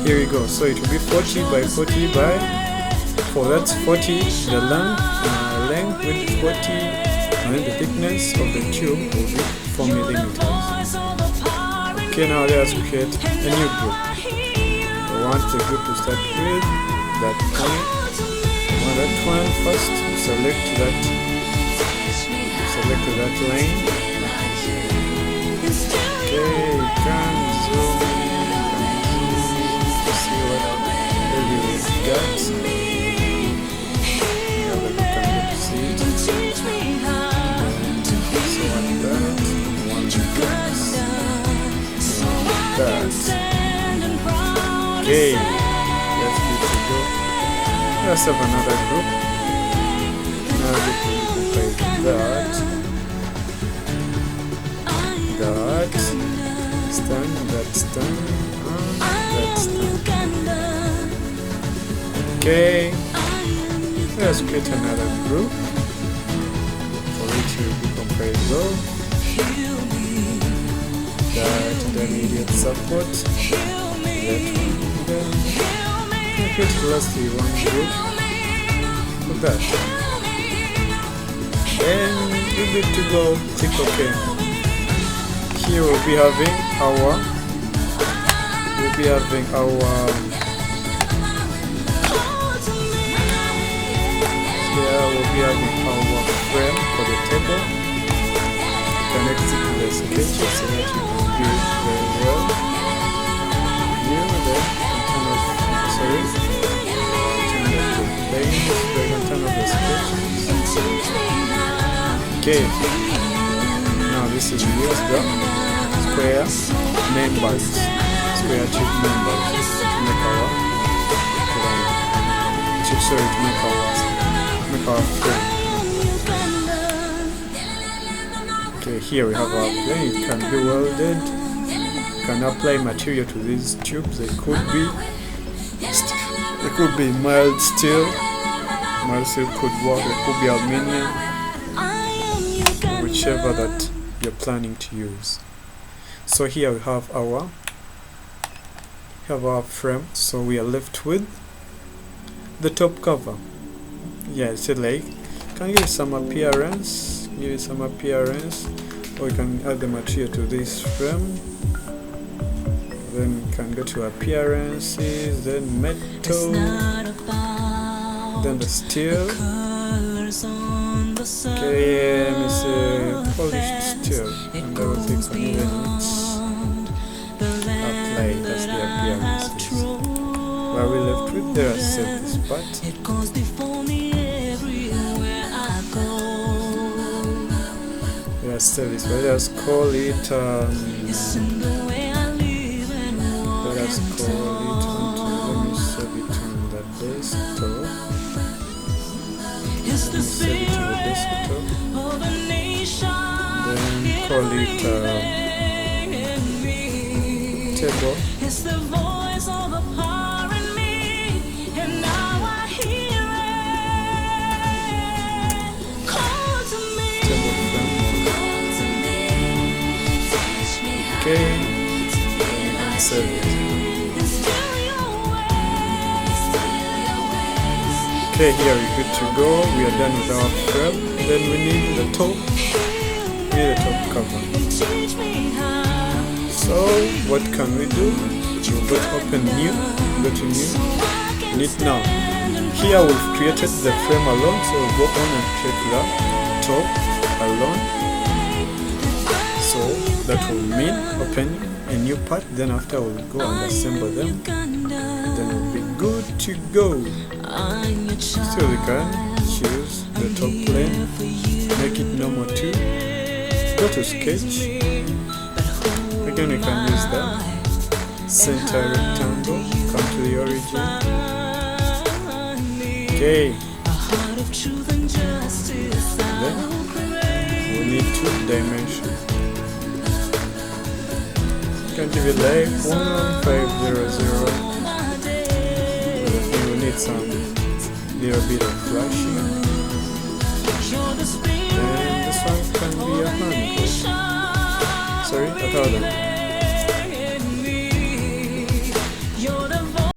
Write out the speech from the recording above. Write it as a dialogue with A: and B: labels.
A: Here we go. So it will be 40 by 40 by 4. That's 40 the length with 40, and then the thickness of the tube will be 4 millimeters. Okay, now let us create a new group. We want the group to start with that one. That one first. Select that line. Okay, you can zoom to see what really we got. Yeah, but you can get to see it. So on that, one that. Okay, that's good to go. Let's have another group. Now we can compare that, stand, that stand. Okay, let's create another group for which we will compare those. That the immediate support. That one. Then create lastly one group for that. And we're good to go. Click OK. Here we'll be having our frame for the table. Connect it to the sketches so that you can view it very well. Turn off the sketches. Okay. Now this is use the square members, square tube members to make our frame. Okay, here we have our plane. It can be welded. You can apply material to these tubes. They could be mild steel. Mild steel could work. It could be aluminium. Whichever that you're planning to use. So here we have our frame. So we are left with the top cover. Yeah, it's like can give it some appearance. Or you can add the material to this frame. Then you can go to appearances, then metal, then the steel. Okay, let me say polished steel, and I will take some even apply. That's the appearances. Where we left with there, save this part. Save this. Let us call it. Let us call it. Let me save it on the desktop. Save it to the desktop. Then call it table. Okay, and save it. Okay, here we're good to go. We are done with our frame. Then we need the top. We need the top cover. So what can we do? We'll go to open new. Go to new. Need now. Here we've created the frame alone. So we'll go on and create the top alone. So that will mean opening a new part, then after we'll go and assemble them, then we'll be good to go. So we can choose the top plane, make it normal too, go to sketch, again we can use the center rectangle, come to the origin, okay, then we need 2 dimensions. You can give it like 1500. We need some little bit of flashing. And this one can be 100. Sorry, 1000.